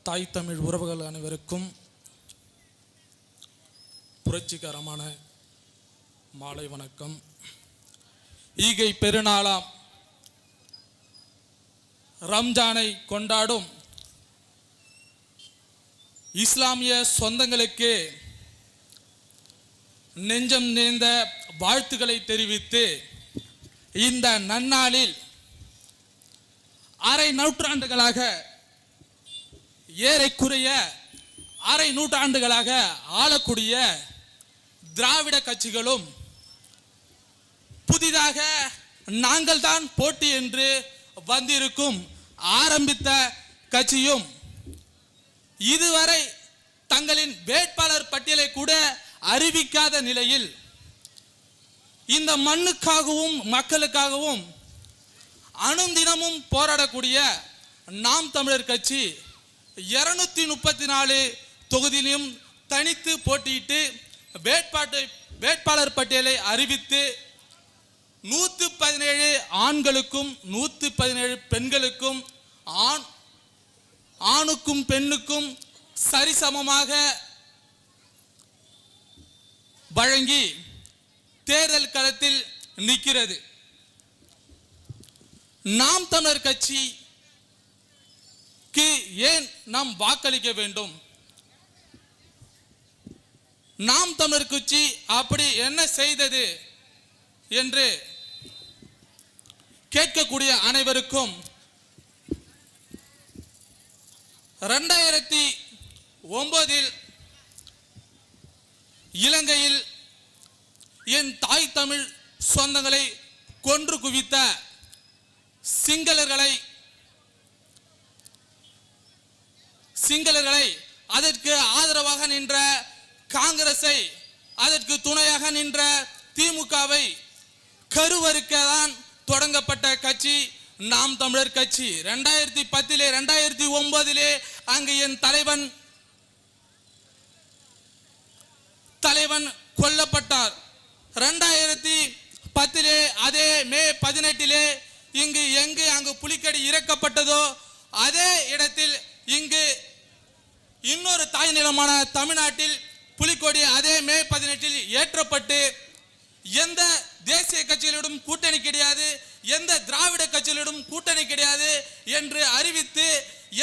தாய் தமிழ் உறவுகள் அனைவருக்கும் புரட்சிகரமான மாலை வணக்கம். ஈகை பெருநாளாம் ரம்ஜானை கொண்டாடும் இஸ்லாமிய சொந்தங்களுக்கு நெஞ்சம் நிறைந்த வாழ்த்துக்களை தெரிவித்து இந்த நன்னாளில் அரை நூற்றாண்டுகளாக ஏறக்குறைய அரை நூற்றாண்டுகளாக ஆளக்கூடிய திராவிட கட்சிகளும் புதிதாக நாங்கள் தான் போட்டி என்று வந்திருக்கும் ஆரம்பித்த கட்சியும் இதுவரை தங்களின் வேட்பாளர் பட்டியலை கூட அறிவிக்காத நிலையில் இந்த மண்ணுக்காகவும் மக்களுக்காகவும் அனுதினமும் போராடக்கூடிய நாம் தமிழர் கட்சி 234 தொகுதியிலும் தனித்து போட்டியிட்டு வேட்பாளர் பட்டியலை அறிவித்து 117 ஆண்களுக்கும் 117 பெண்களுக்கும் ஆணுக்கும் பெண்ணுக்கும் சரிசமமாக வழங்கி தேர்தல் களத்தில் நிற்கிறது. நாம் தமிழர் கட்சிக்கு ஏன் நாம் வாக்களிக்க வேண்டும்? நாம் தமிழர் கட்சி அப்படி என்ன செய்தது என்று கேட்கக்கூடிய அனைவருக்கும் 2009 இலங்கையில் என் தாய் தமிழ் சொந்தங்களை கொன்று குவித்த சிங்களர்களை அதற்கு ஆதரவாக நின்ற காங்கிரஸை, அதற்கு துணையாக நின்ற திமுகவை கருவறுக்கதான் தொடங்கப்பட்ட கட்சி நாம் தமிழர் கட்சி. 2010 2009 அங்கு என் தலைவன் கொல்லப்பட்டார். 2010 அதே மே 18 எங்கு அங்கு புலிக்கடி இறக்கப்பட்டதோ அதே இடத்தில் இங்கு இன்னொரு தாய் நிலமான தமிழ்நாட்டில் புலிக்கொடி அதே மே 18 ஏற்றப்பட்டு எந்த தேசிய கட்சிகளிடம் கூட்டணி கிடையாது, எந்த திராவிட கட்சிகளிடம் கூட்டணி கிடையாது என்று அறிவித்து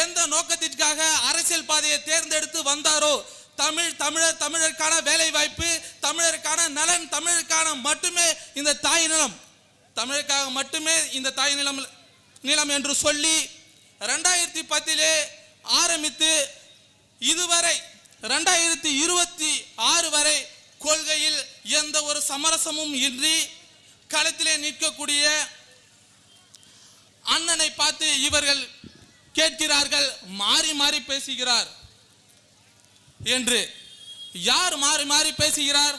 எந்த நோக்கத்திற்காக அரசியல் பாதையை தேர்ந்தெடுத்து வந்தாரோ தமிழருக்கான வேலை வாய்ப்பு, தமிழருக்கான நலன், தமிழருக்கான மட்டுமே இந்த தாய் நிலம், தமிழருக்காக மட்டுமே இந்த தாய் நிலம் என்று சொல்லி 2010 ஆரம்பித்து இதுவரை 2026 வரை கொள்கையில் எந்த ஒரு சமரசமும் இன்றி களத்திலே நிற்கக்கூடிய அண்ணனை பார்த்து இவர்கள் கேட்கிறார்கள், மாறி மாறி பேசுகிறார் என்று. யார் மாறி மாறி பேசுகிறார்?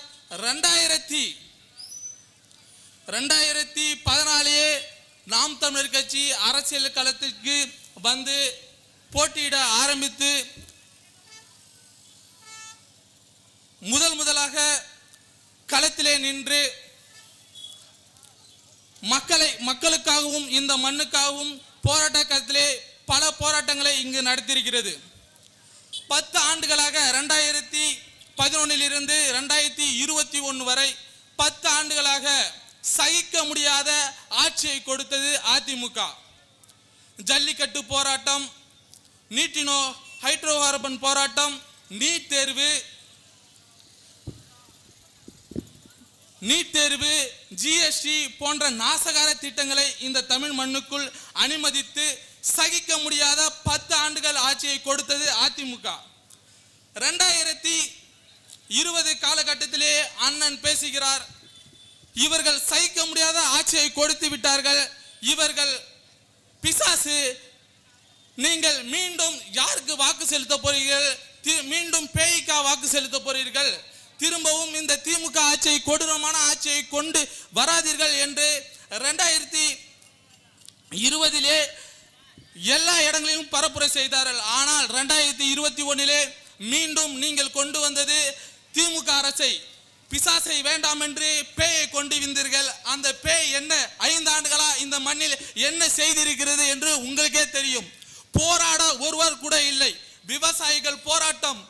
2014 நாம் தமிழர் கட்சி அரசியல் களத்திற்கு வந்து போட்டியிட ஆரம்பித்து முதலாக களத்திலே நின்று மக்களுக்காகவும் இந்த மண்ணுக்காகவும் போராட்ட களத்திலே பல போராட்டங்களை இங்கு நடத்தியிருக்கிறது. 10 ஆண்டுகளாக 2011 இருந்து 2021 வரை 10 ஆண்டுகளாக சகிக்க முடியாத ஆட்சியை கொடுத்தது அதிமுக. ஜல்லிக்கட்டு போராட்டம், நீட்டினோ ஹைட்ரோ கார்பன் போராட்டம், நீட் தேர்வு, ஜிஎஸ்டி போன்ற நாசகார திட்டங்களை இந்த தமிழ் மண்ணுக்குள் அனுமதித்து சகிக்க முடியாத 10 ஆண்டுகள் ஆட்சியை கொடுத்தது அதிமுக. 2020 காலகட்டத்திலே அண்ணன் பேசுகிறார், இவர்கள் சகிக்க முடியாத ஆட்சியை கொடுத்து விட்டார்கள், இவர்கள் பிசாசு, நீங்கள் மீண்டும் யாருக்கு வாக்கு செலுத்த போறீர்கள்? மீண்டும் பேய்க்கா வாக்கு செலுத்த போறீர்கள்? திரும்பவும் இந்த திமுக ஆட்சியை, கொடூரமான ஆட்சியை கொண்டு வராதீர்கள் என்று 2020 எல்லா இடங்களிலும் பரப்புரை செய்தார்கள். ஆனால் 2021 மீண்டும் நீங்கள் கொண்டு வந்தது திமுக அரசை, பிசாசை வேண்டாம் என்று பேயை கொண்டு வந்தீர்கள். அந்த பேய் என்ன 5 ஆண்டுகளா இந்த மண்ணில் என்ன செய்திருக்கிறது என்று உங்களுக்கே தெரியும். போராட ஒருவர் கூட இல்லை. விவசாயிகள் போராட்டம்,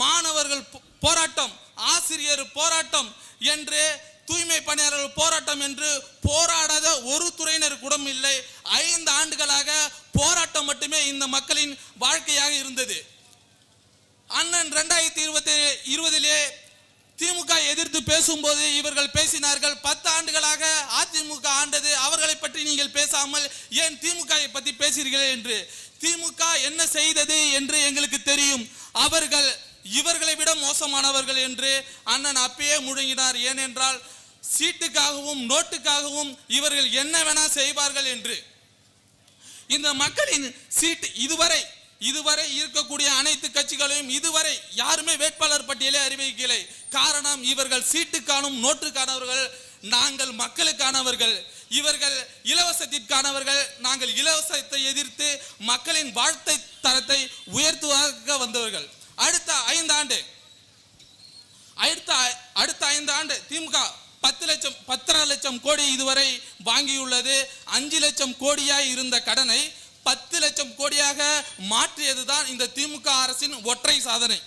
மாணவர்கள் போராட்டம், ஆசிரியர் போராட்டம் என்று, தூய்மை பணியாளர்கள் போராட்டம் என்று போராடாத ஒரு துறையினர் கூட இல்லை. 5 ஆண்டுகளாக போராட்டம் மட்டுமே இந்த மக்களின் வாழ்க்கையாக இருந்தது. அண்ணன் 2020 திமுக எதிர்த்து பேசும்போது இவர்கள் பேசினார்கள், 10 ஆண்டுகளாக அதிமுக ஆண்டது, அவர்களை பற்றி நீங்கள் பேசாமல் ஏன் திமுக பற்றி பேசுகிறீர்கள் என்று. திமுக என்ன செய்தது என்று எங்களுக்கு தெரியும். அவர்கள் இவர்களை விட மோசமானவர்கள் என்று அண்ணன் அப்பயே முழங்கினார். ஏனென்றால் சீட்டுக்காகவும் நோட்டுக்காகவும் இவர்கள் என்ன வேணா செய்வார்கள் என்று. இந்த மக்களின் சீட்டு இதுவரை இருக்கக்கூடிய அனைத்து கட்சிகளையும் இதுவரை யாருமே வேட்பாளர் பட்டியலை அறிவிக்கலை. காரணம், இவர்கள் சீட்டுக்கானும் நோட்டுக்கானவர்கள், நாங்கள் மக்களுக்கானவர்கள். இவர்கள் இலவசத்திற்கானவர்கள், நாங்கள் இலவசத்தை எதிர்த்து மக்களின் வாழ்க்கை தரத்தை உயர்த்துவதாக வந்தவர்கள். அடுத்த 5 ஆண்டு திமுக 10 லட்சம் கோடி இதுவரை வாங்கியுள்ளது. 5 லட்சம் கோடியாய் இருந்த கடனை 10 லட்சம் கோடியாக மாற்றியதுதான் இந்த திமுக அரசின் ஒற்றை சாதனை.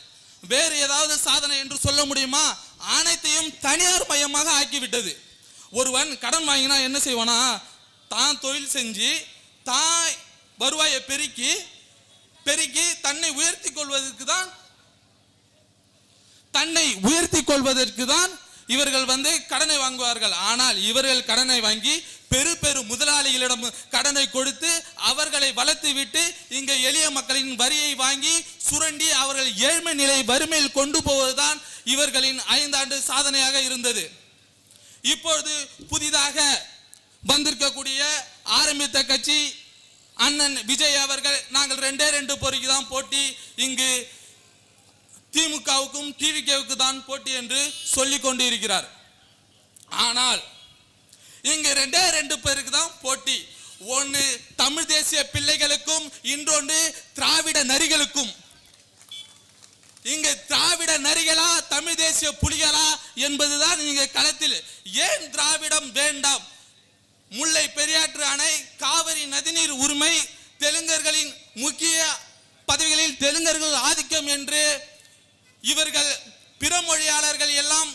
வேறு ஏதாவது சாதனை என்று சொல்ல முடியுமா? அனைத்தையும் தனியார் மயமாக ஆக்கிவிட்டது. ஒருவன் கடன் வாங்கினா என்ன செய்வானா, தான் தொழில் செஞ்சு தான் வருவாயை பெருக்கி தன்னை உயர்த்தி கொள்வதற்கு தான் இவர்கள் கடனை வாங்குவார்கள். ஆனால் இவர்கள் கடனை வாங்கி பெரு முதலாளிகளிடம் கடனை கொடுத்து அவர்களை வளர்த்து விட்டு இங்க எளிய மக்களின் வரியை வாங்கி சுரண்டி அவர்கள் ஏழ்மை நிலை வறுமையில் கொண்டு போவதுதான் இவர்களின் 5 ஆண்டு சாதனையாக இருந்தது. இப்பொழுது புதிதாக வந்திருக்கக்கூடிய ஆரம்பித்த கட்சி அண்ணன் விஜய் அவர்கள், நாங்கள் 2 பொறிக்கு தான் போட்டி, இங்கு திமுகவுக்கும் டிவிகேவுக்கு தான் போட்டி என்று சொல்லிக் கொண்டு இருக்கிறார். ஆனால் இங்கு 2 பேருக்கு தான் போட்டி. ஒன்று தமிழ் தேசிய பிள்ளைகளுக்கும், இன்னொன்று திராவிட நரிகளுக்கும். இங்கு திராவிட நரிகளா தமிழ் தேசிய புலிகளா என்பதுதான் இங்கு களத்தில். ஏன் திராவிடம் வேண்டாம்? முல்லை பெரியாற்று அணை, காவிரி நதிநீர் உரிமை, தெலுங்கர்களின் முக்கிய பதவிகளில் தெலுங்கர்கள் ஆதிக்கம் என்று இவர்கள் பிற மொழியாளர்கள் எல்லாம்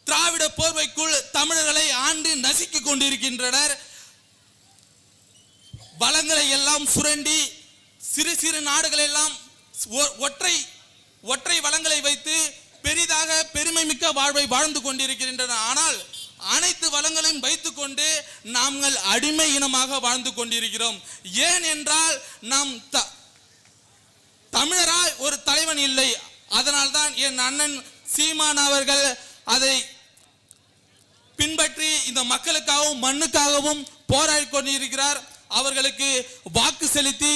திராவிட போர்வைக்குள் தமிழர்களை ஆண்டு நசுக்கிக் கொண்டிருக்கின்றனர். வளங்களை எல்லாம் சுரண்டி சிறு நாடுகள் எல்லாம் ஒற்றை வளங்களை வைத்து பெரிதாக பெருமை மிக்க வாழ்வை வாழ்ந்து கொண்டிருக்கின்றன. ஆனால் அனைத்து வளங்களையும் வைத்துக் கொண்டு நாங்கள் அடிமை இனமாக வாழ்ந்து கொண்டிருக்கிறோம். ஏன் என்றால் நம் தமிழராய் ஒரு தலைவன் இல்லை. அதனால்தான் என் அண்ணன் சீமான் அவர்கள் அதை பின்பற்றி இந்த மக்களுக்காகவும் மண்ணுக்காகவும் போராடி கொண்டிருக்கிறார். அவர்களுக்கு வாக்கு செலுத்தி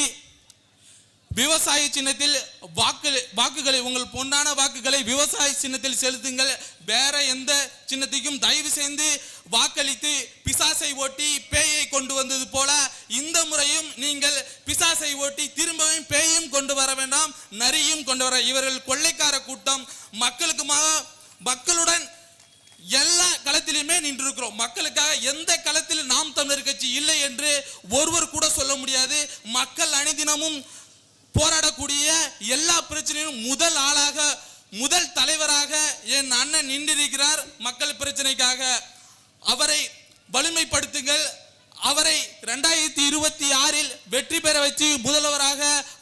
விவசாய சின்னத்தில் வாக்குகளை, உங்கள் பொன்னான வாக்குகளை விவசாய சின்னத்தில் செலுத்துங்கள். வேற எந்த சின்னத்தையும் தயவு செய்து வாக்களித்து பிசாசை ஓட்டி பேயை கொண்டு வந்தது போல இந்த முறையும் நீங்கள் பிசாசை ஓட்டி திரும்பவும் பேயும் கொண்டு வர வேண்டாம், நரியும் கொண்டு வர. இவர்கள் கொள்ளைக்கார கூட்டம். மக்களுடன் எல்லா களத்திலுமே நின்றிருக்கிறோம். மக்களுக்காக எந்த களத்தில் நாம் தமிழர் கட்சி இல்லை என்று ஒருவர் கூட சொல்ல முடியாது. மக்கள் அணிதினமும் போராடக்கூடிய எல்லா பிரச்சனையும் முதல் தலைவராக என் அண்ணன் நின்றிருக்கிறார். மக்கள் பிரச்சனைக்காக அவரை வலிமைப்படுத்துங்கள். அவரை 2026 வெற்றி பெற வச்சு முதல்வராக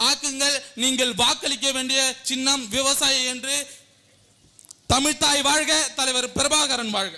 ஆக்குங்கள். நீங்கள் வாக்களிக்க வேண்டிய சின்னம் விவசாயி என்று. தமிழ்தாய் வாழ்க, தலைவர் பிரபாகரன் வாழ்க.